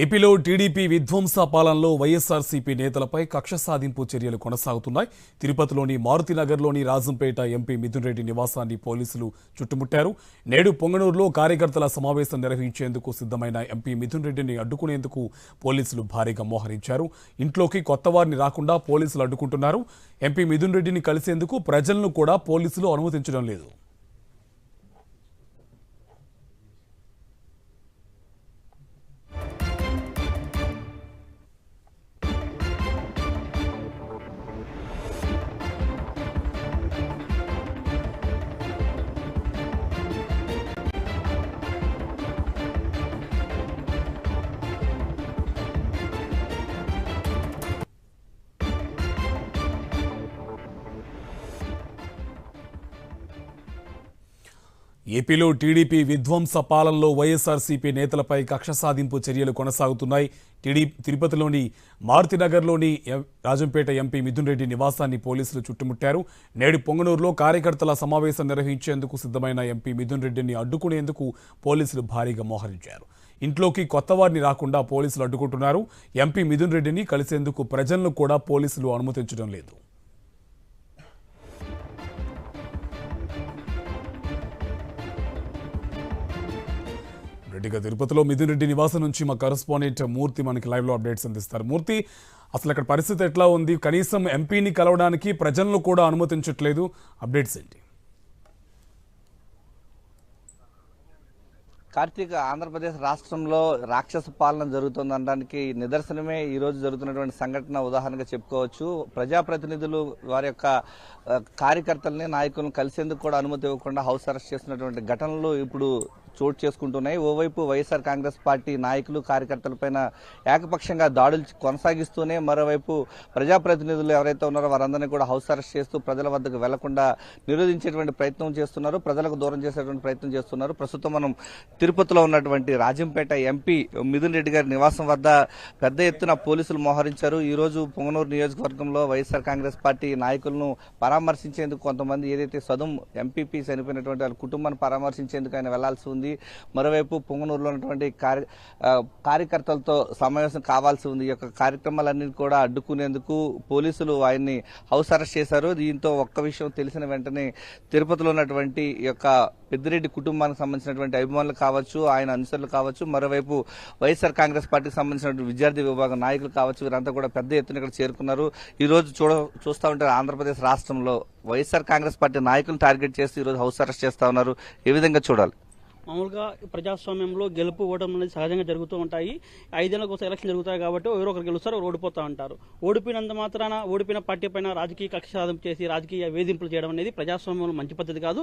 ఏపీలో టీడీపీ విధ్వంస పాలనలో వైఎస్ఆర్సీపీ నేతలపై కక్ష సాధింపు చర్యలు కొనసాగుతున్నాయి. తిరుపతిలోని మారుతినగర్లోని రాజంపేట ఎంపీ మిథున్ రెడ్డి నివాసాన్ని పోలీసులు చుట్టుముట్టారు. నేడు పొంగనూరులో కార్యకర్తల సమావేశం నిర్వహించేందుకు సిద్ధమైన ఎంపీ మిథున్ రెడ్డిని అడ్డుకునేందుకు పోలీసులు భారీగా మోహరించారు. ఇంట్లోకి కొత్త వారిని రాకుండా పోలీసులు అడ్డుకుంటున్నారు. ఎంపీ మిథున్ రెడ్డిని కలిసేందుకు ప్రజలను కూడా పోలీసులు అనుమతించడం లేదు. ఏపీలో టీడీపీ విధ్వంస పాలనలో వైఎస్ఆర్సీపీ నేతలపై కక్ష సాధింపు చర్యలు కొనసాగుతున్నాయి. తిరుపతిలోని మారుతినగర్లోని రాజంపేట ఎంపీ మిథున్ రెడ్డి నివాసాన్ని పోలీసులు చుట్టుముట్టారు. నేడు పొంగనూరులో కార్యకర్తల సమావేశం నిర్వహించేందుకు సిద్ధమైన ఎంపీ మిథున్ రెడ్డిని అడ్డుకునేందుకు పోలీసులు భారీగా మోహరించారు. ఇంట్లోకి కొత్త వారిని రాకుండా పోలీసులు అడ్డుకుంటున్నారు. ఎంపీ మిథున్ రెడ్డిని కలిసేందుకు ప్రజలను కూడా పోలీసులు అనుమతించడం లేదు. రెడ్డిగా తిరుపతిలో మిథున్ రెడ్డి నివాసం నుంచి మా కరెస్పాండెంట్ మూర్తి మనకి లైవ్ లో అప్డేట్స్ అందిస్తారు. మూర్తి, అసలు అక్కడ పరిస్థితి ఎట్లా ఉంది? కనీసం ఎంపీని కలవడానికి ప్రజలను కూడా అనుమతించట్లేదు. అప్డేట్స్ ఏంటి? కార్తీక్, ఆంధ్రప్రదేశ్ రాష్ట్రంలో రాక్షస పాలన జరుగుతుందనడానికి నిదర్శనమే ఈ రోజు జరుగుతున్నటువంటి సంఘటన ఉదాహరణగా చెప్పుకోవచ్చు. ప్రజాప్రతినిధులు వారి యొక్క కార్యకర్తల్ని, నాయకులను కలిసేందుకు కూడా అనుమతి ఇవ్వకుండా హౌస్ అరెస్ట్ చేస్తున్నటువంటి ఘటనలు ఇప్పుడు చోటు చేసుకుంటున్నాయి. ఓవైపు వైఎస్ఆర్ కాంగ్రెస్ పార్టీ నాయకులు, కార్యకర్తలపైన ఏకపక్షంగా దాడులు కొనసాగిస్తూనే మరోవైపు ప్రజాప్రతినిధులు ఎవరైతే ఉన్నారో వారందరినీ కూడా హౌస్ అరెస్ట్ చేస్తూ ప్రజల వద్దకు వెళ్లకుండా నిరోధించేటువంటి ప్రయత్నం చేస్తున్నారు. ప్రజలకు దూరం చేసేటువంటి ప్రయత్నం చేస్తున్నారు. ప్రస్తుతం మనం తిరుపతిలో ఉన్నటువంటి రాజంపేట ఎంపీ మిథున్ రెడ్డి గారి నివాసం వద్ద పెద్ద ఎత్తున పోలీసులు మోహరించారు. ఈ రోజు పొంగనూరు నియోజకవర్గంలో వైఎస్ఆర్ కాంగ్రెస్ పార్టీ నాయకులను పరామర్శించేందుకు కొంతమంది, ఏదైతే సదుం ఎంపీపీ చనిపోయినటువంటి వాళ్ళ కుటుంబాన్ని పరామర్శించేందుకు ఆయన వెళ్లాల్సి ఉంది. మరోవైపు పొంగనూరులో ఉన్నటువంటి కార్యకర్తలతో సమావేశం కావాల్సి ఉంది. ఈ యొక్క కార్యక్రమాలన్నీ కూడా అడ్డుకునేందుకు పోలీసులు ఆయన్ని హౌస్ అరెస్ట్ చేశారు. దీంతో ఒక్క విషయం తెలిసిన వెంటనే తిరుపతిలో ఉన్నటువంటి ఈ యొక్క పెద్దిరెడ్డి కుటుంబానికి సంబంధించినటువంటి అభిమానులు కావచ్చు, ఆయన అనుచరులు కావచ్చు, మరోవైపు వైఎస్ఆర్ కాంగ్రెస్ పార్టీకి సంబంధించినటువంటి విద్యార్థి విభాగం నాయకులు కావచ్చు, వీరంతా కూడా పెద్ద ఎత్తున ఇక్కడ చేరుకున్నారు. ఈ రోజు చూస్తా ఉంటే ఆంధ్రప్రదేశ్ రాష్ట్రంలో వైఎస్ఆర్ కాంగ్రెస్ పార్టీ నాయకులను టార్గెట్ చేసి ఈ రోజు హౌస్ అరెస్ట్ చేస్తా ఉన్నారు. ఏ విధంగా చూడాలి? మామూలుగా ప్రజాస్వామ్యంలో గెలుపు ఓటమి అనేది సహజంగా జరుగుతూ ఉంటాయి. 5 ఏళ్ల కోసం ఎలక్షన్ జరుగుతాయి కాబట్టి ఎవరో ఒకరు గెలుస్తారు, ఎవరు ఓడిపోతా ఉంటారు. ఓడిపోయినంత మాత్రాన ఓడిపోయిన పార్టీ పైన రాజకీయ కక్ష సాధన చేసి రాజకీయ వేధింపులు చేయడం అనేది ప్రజాస్వామ్యంలో మంచి పద్ధతి కాదు.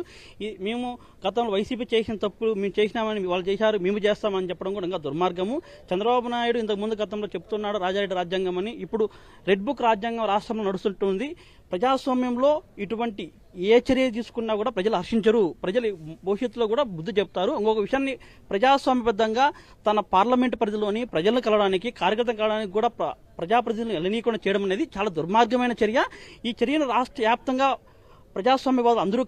మేము గతంలో వైసీపీ చేసిన తప్పులు మేము చేసినామని వాళ్ళు చేశారు, మేము చేస్తామని చెప్పడం కూడా ఇంకా దుర్మార్గము. చంద్రబాబు నాయుడు ఇంతకుముందు గతంలో చెప్తున్నాడు రాజారెడ్డి రాజ్యాంగం అని. ఇప్పుడు రెడ్ బుక్ రాజ్యాంగం రాష్ట్రంలో నడుస్తుంటుంది. ప్రజాస్వామ్యంలో ఇటువంటి ఏ చర్య తీసుకున్నా కూడా ప్రజలు హర్షించరు. ప్రజలు భవిష్యత్తులో కూడా బుద్ధి చెప్తారు. ఇంకొక విషయాన్ని, ప్రజాస్వామ్యబద్ధంగా తన పార్లమెంటు పరిధిలోని ప్రజలను కలవడానికి, కార్యకర్తలు కలవడానికి కూడా ప్రజాప్రతినిధులను ఎలనీయకుండా చేయడం అనేది చాలా దుర్మార్గమైన చర్య. ఈ చర్యను రాష్ట్ర వ్యాప్తంగా ప్రజాస్వామ్యవాదులు అందరూ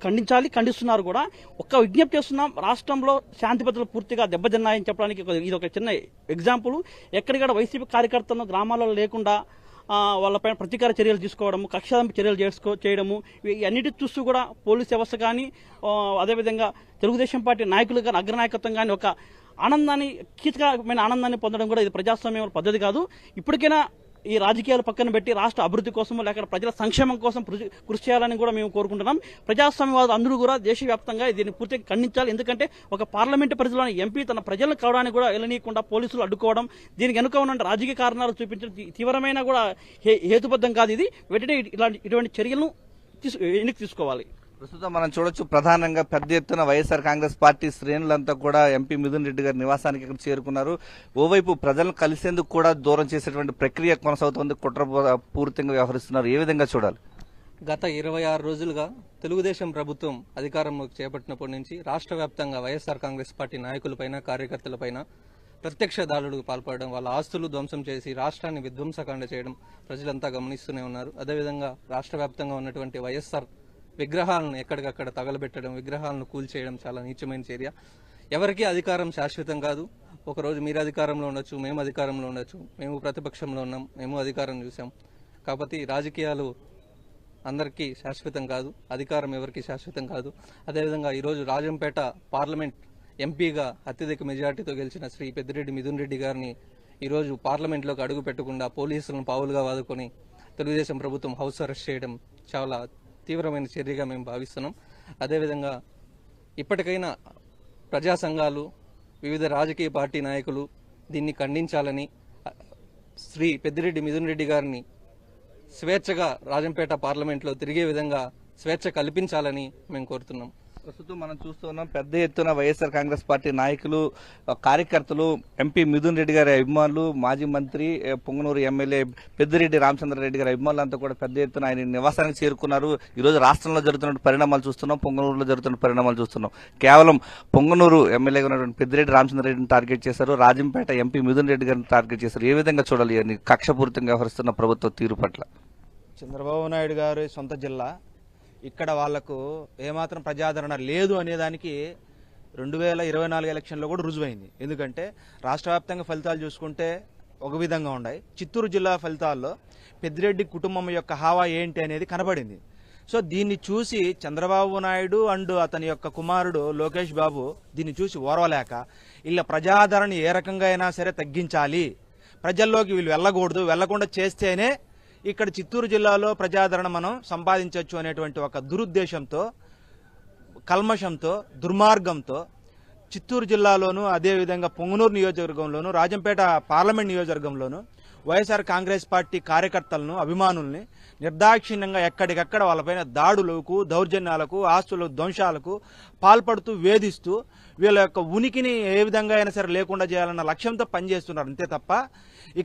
ఖండిస్తున్నారు కూడా. ఒక్క విజ్ఞప్తి చేస్తున్నాం, రాష్ట్రంలో శాంతి భద్రతలు పూర్తిగా దెబ్బతిన్నాయని చెప్పడానికి ఇది ఒక చిన్న ఎగ్జాంపుల్. ఎక్కడిక్కడ వైసీపీ కార్యకర్తలను గ్రామాలలో లేకుండా వాళ్ళపైన ప్రతీకార చర్యలు తీసుకోవడము, కక్షాదింపు చర్యలు చేయడము, అన్నిటి చూస్తూ కూడా పోలీస్ వ్యవస్థ కానీ, అదేవిధంగా తెలుగుదేశం పార్టీ నాయకులు కానీ, అగ్రనాయకత్వం కానీ ఒక ఆనందాన్ని, కీచకమైన ఆనందాన్ని పొందడం కూడా ఇది ప్రజాస్వామ్యం పద్ధతి కాదు. ఇప్పటికైనా ఈ రాజకీయాలు పక్కన పెట్టి రాష్ట్ర అభివృద్ధి కోసం, లేక ప్రజల సంక్షేమం కోసం కృషి చేయాలని కూడా మేము కోరుకుంటున్నాం. ప్రజాస్వామ్యవాదులు అందరూ కూడా దేశవ్యాప్తంగా దీన్ని పూర్తిగా ఖండించాలి. ఎందుకంటే ఒక పార్లమెంటు పరిధిలోని ఎంపీ తన ప్రజలను కలవడానికి కూడా వెళ్ళనీయకుండా పోలీసులు అడ్డుకోవడం, దీనికి వెనుక ఉన్న రాజకీయ కారణాలు చూపించడం తీవ్రమైన కూడా హేతుబద్ధం కాదు. ఇది వెంటనే ఇటువంటి చర్యలను వెనక్కి తీసుకోవాలి. ప్రస్తుతం మనం చూడొచ్చు, ప్రధానంగా పెద్ద ఎత్తున వైఎస్ఆర్ కాంగ్రెస్ పార్టీ శ్రేణులంతా కూడా ఎంపీ మిథున్ రెడ్డి గారి నివాసానికి ఇక్కడ చేరుకున్నారు. ఓవైపు ప్రజలను కలిసేందుకు కూడా దూరం చేసేటువంటి ప్రక్రియ కొనసాగుతోంది. కుట్రపూరితంగా వ్యవహరిస్తున్నారు. ఏ విధంగా చూడాలి? గత 26 రోజులుగా తెలుగుదేశం ప్రభుత్వం అధికారంలోకి చేపట్టినప్పటి నుంచి రాష్ట్ర వ్యాప్తంగా వైఎస్ఆర్ కాంగ్రెస్ పార్టీ నాయకులపైన, కార్యకర్తలపైన ప్రత్యక్ష దాడులకు పాల్పడడం, వాళ్ళ ఆస్తులు ధ్వంసం చేసి రాష్ట్రాన్ని విధ్వంసకాండ చేయడం ప్రజలంతా గమనిస్తూనే ఉన్నారు. అదేవిధంగా రాష్ట్ర వ్యాప్తంగా ఉన్నటువంటి వైఎస్ఆర్ విగ్రహాలను ఎక్కడికక్కడ తగలబెట్టడం, విగ్రహాలను కూల్చేయడం చాలా నీచమైన చర్య. ఎవరికీ అధికారం శాశ్వతం కాదు. ఒకరోజు మీరు అధికారంలో ఉండొచ్చు, మేము అధికారంలో ఉండొచ్చు, మేము ప్రతిపక్షంలో ఉన్నాం, మేము అధికారం చూసాం. కాబట్టి రాజకీయాలు అందరికీ శాశ్వతం కాదు, అధికారం ఎవరికి శాశ్వతం కాదు. అదేవిధంగా ఈరోజు రాజంపేట పార్లమెంట్ ఎంపీగా అత్యధిక మెజార్టీతో గెలిచిన శ్రీ పెద్దిరెడ్డి మిథున్ రెడ్డి గారిని ఈరోజు పార్లమెంట్లోకి అడుగు పెట్టకుండా పోలీసులను పావులుగా వాదుకొని తెలుగుదేశం ప్రభుత్వం హౌస్ అరెస్ట్ చేయడం చాలా తీవ్రమైన చర్యగా మేము భావిస్తున్నాం. అదేవిధంగా ఇప్పటికైనా ప్రజా సంఘాలు, వివిధ రాజకీయ పార్టీ నాయకులు దీన్ని ఖండించాలని, శ్రీ పెద్దిరెడ్డి మిథున్ రెడ్డి గారిని స్వేచ్ఛగా రాజంపేట పార్లమెంట్లో తిరిగే విధంగా స్వేచ్ఛ కల్పించాలని మేము కోరుతున్నాం. ప్రస్తుతం మనం చూస్తున్నాం పెద్ద ఎత్తున వైఎస్ఆర్ కాంగ్రెస్ పార్టీ నాయకులు, కార్యకర్తలు, ఎంపీ మిథున్ రెడ్డి గారి అభిమానులు, మాజీ మంత్రి పొంగనూరు ఎమ్మెల్యే పెద్దిరెడ్డి రామచంద్రారెడ్డి గారి అభిమానులంతా కూడా పెద్ద ఎత్తున ఆయన నివాసానికి చేరుకున్నారు. ఈ రోజు రాష్ట్రంలో జరుగుతున్న పరిణామాలు చూస్తున్నాం, పొంగనూరులో జరుగుతున్న పరిణామాలు చూస్తున్నాం. కేవలం పొంగనూరు ఎమ్మెల్యేగా ఉన్నటువంటి పెద్దిరెడ్డి రామచంద్రారెడ్డిని టార్గెట్ చేశారు, రాజంపేట ఎంపీ మిథున్ రెడ్డి గారిని టార్గెట్ చేశారు. ఏ విధంగా చూడాలి అని కక్షపూరితంగా వ్యవహరిస్తున్న ప్రభుత్వ తీరు పట్ల? చంద్రబాబు నాయుడు గారి సొంత జిల్లా, ఇక్కడ వాళ్లకు ఏమాత్రం ప్రజాదరణ లేదు అనేదానికి 2024 ఎలక్షన్లో కూడా రుజువైంది. ఎందుకంటే రాష్ట్ర వ్యాప్తంగా ఫలితాలు చూసుకుంటే ఒక విధంగా ఉన్నాయి. చిత్తూరు జిల్లా ఫలితాల్లో పెద్దిరెడ్డి కుటుంబం యొక్క హావా ఏంటి అనేది కనబడింది. సో దీన్ని చూసి చంద్రబాబు నాయుడు అండ్ అతని యొక్క కుమారుడు లోకేష్ బాబు దీన్ని చూసి ఓర్వలేక ఇలా ప్రజాదరణ ఏ రకంగా అయినా సరే తగ్గించాలి, ప్రజల్లోకి వీళ్ళు వెళ్ళకూడదు, వెళ్లకుండా చేస్తేనే ఇక్కడ చిత్తూరు జిల్లాలో ప్రజాదరణ మనం సంపాదించవచ్చు అనేటువంటి ఒక దురుద్దేశంతో, కల్మషంతో, దుర్మార్గంతో చిత్తూరు జిల్లాలోను, అదేవిధంగా పొంగనూరు నియోజకవర్గంలోను, రాజంపేట పార్లమెంట్ నియోజకవర్గంలోను వైఎస్ఆర్ కాంగ్రెస్ పార్టీ కార్యకర్తలను, అభిమానుల్ని నిర్దాక్షిణ్యంగా ఎక్కడికక్కడ వాళ్ళపైన దాడులకు, దౌర్జన్యాలకు, ఆస్తుల ధ్వంసాలకు పాల్పడుతూ, వేధిస్తూ వీళ్ళ యొక్క ఉనికిని ఏ విధంగా అయినా సరే లేకుండా చేయాలన్న లక్ష్యంతో పనిచేస్తున్నారు. అంతే తప్ప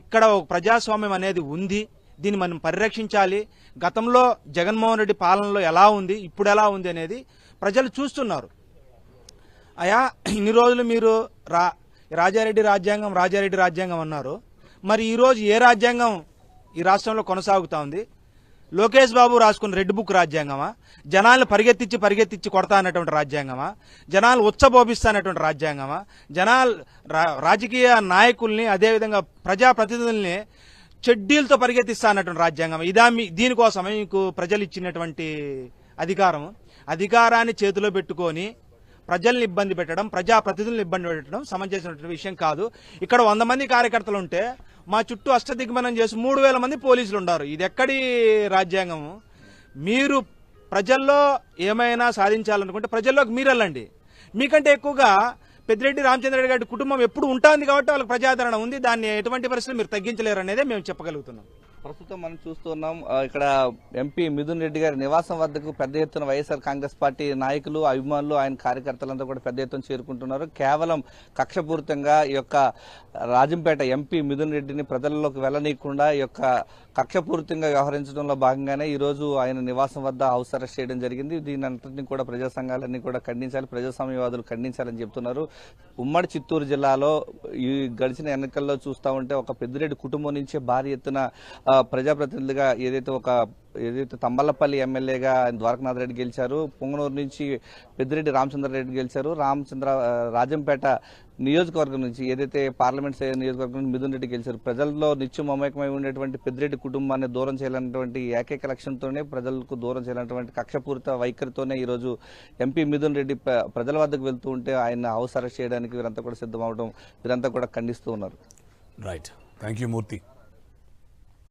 ఇక్కడ ఒక ప్రజాస్వామ్యం అనేది ఉంది, దీన్ని మనం పరిరక్షించాలి. గతంలో జగన్మోహన్ రెడ్డి పాలనలో ఎలా ఉంది, ఇప్పుడు ఎలా ఉంది అనేది ప్రజలు చూస్తున్నారు. అయా ఇన్ని రోజులు మీరు రాజారెడ్డి రాజ్యాంగం అన్నారు. మరి ఈరోజు ఏ రాజ్యాంగం ఈ రాష్ట్రంలో కొనసాగుతా ఉంది? లోకేష్ బాబు రాసుకున్న రెడ్ బుక్ రాజ్యాంగమా? జనాలను పరిగెత్తిచ్చి కొడతా అన్నటువంటి రాజ్యాంగమా? జనాలు ఉచ్చబోపిస్తానటువంటి రాజ్యాంగమా? రాజకీయ నాయకుల్ని, అదేవిధంగా ప్రజాప్రతినిధుల్ని చెడ్డీలతో పరిగెత్తిస్తా అన్నటువంటి రాజ్యాంగం దీనికోసమే మీకు ప్రజలు ఇచ్చినటువంటి అధికారాన్ని చేతిలో పెట్టుకొని ప్రజల్ని ఇబ్బంది పెట్టడం, ప్రజాప్రతినిధులను ఇబ్బంది పెట్టడం సమంజసమైనటువంటి విషయం కాదు. ఇక్కడ 100 మంది కార్యకర్తలు ఉంటే మా చుట్టూ అష్టదిగ్బంధనం చేసి 3000 మంది పోలీసులు ఉన్నారు. ఇది ఎక్కడి రాజ్యాంగము? మీరు ప్రజల్లో ఏమైనా సాధించాలనుకుంటే ప్రజల్లోకి మీరు వెళ్ళండి. మీకంటే ఎక్కువగా పెద్దిరెడ్డి రామచంద్రారెడ్డి గారి కుటుంబం ఎప్పుడు ఉంటుంది కాబట్టి వాళ్ళకి ప్రజాదరణ ఉంది. దాన్ని ఎటువంటి పరిస్థితులు మీరు తగ్గించలేరు అనేదే మేము చెప్పగలుగుతున్నాం. ప్రస్తుతం మనం చూస్తున్నాం ఇక్కడ ఎంపీ మిథున్ రెడ్డి గారి నివాసం వద్దకు పెద్ద ఎత్తున వైఎస్ఆర్ కాంగ్రెస్ పార్టీ నాయకులు, అభిమానులు, ఆయన కార్యకర్తలంతా కూడా పెద్ద ఎత్తున చేరుకుంటున్నారు. కేవలం కక్షపూరితంగా ఈ యొక్క రాజంపేట ఎంపీ మిథున్ రెడ్డిని ప్రజల్లోకి వెళ్లనీయకుండా ఈ యొక్క కక్షపూరితంగా వ్యవహరించడంలో భాగంగానే ఈ రోజు ఆయన నివాసం వద్ద హౌస్ అరెస్ట్ చేయడం జరిగింది. దీని అంతటిని కూడా ప్రజా సంఘాలన్నీ కూడా ఖండించాలి, ప్రజాస్వామ్యవాదులు ఖండించాలని చెప్తున్నారు. ఉమ్మడి చిత్తూరు జిల్లాలో ఈ గడిచిన ఎన్నికల్లో చూస్తా ఉంటే ఒక పెద్దిరెడ్డి కుటుంబం నుంచే భారీ ఎత్తున ప్రజాప్రతినిధులుగా ఏదైతే తంబళ్లపల్లి ఎమ్మెల్యేగా ద్వారకనాథ్ రెడ్డి గెలిచారు, పొంగనూరు నుంచి పెద్దిరెడ్డి రామచంద్రారెడ్డి గెలిచారు, రాజంపేట నియోజకవర్గం నుంచి ఏదైతే పార్లమెంట్ నియోజకవర్గం నుంచి మిథున్ రెడ్డి గెలిచారు. ప్రజల్లో నిత్యం మమేకమై ఉండేటువంటి పెద్దిరెడ్డి కుటుంబాన్ని దూరం చేయాలన్నటువంటి ఏకైక లక్ష్యంతోనే, ప్రజలకు దూరం చేయాలన్నటువంటి కక్షపూరిత వైఖరితోనే ఈరోజు ఎంపీ మిథున్ రెడ్డి ప్రజల వద్దకు వెళ్తూ ఉంటే ఆయన హౌస్ అరెస్ట్ చేయడానికి వీరంతా కూడా సిద్ధమవడం, వీరంతా కూడా ఖండిస్తూ ఉన్నారు. Right, thank you Murthy.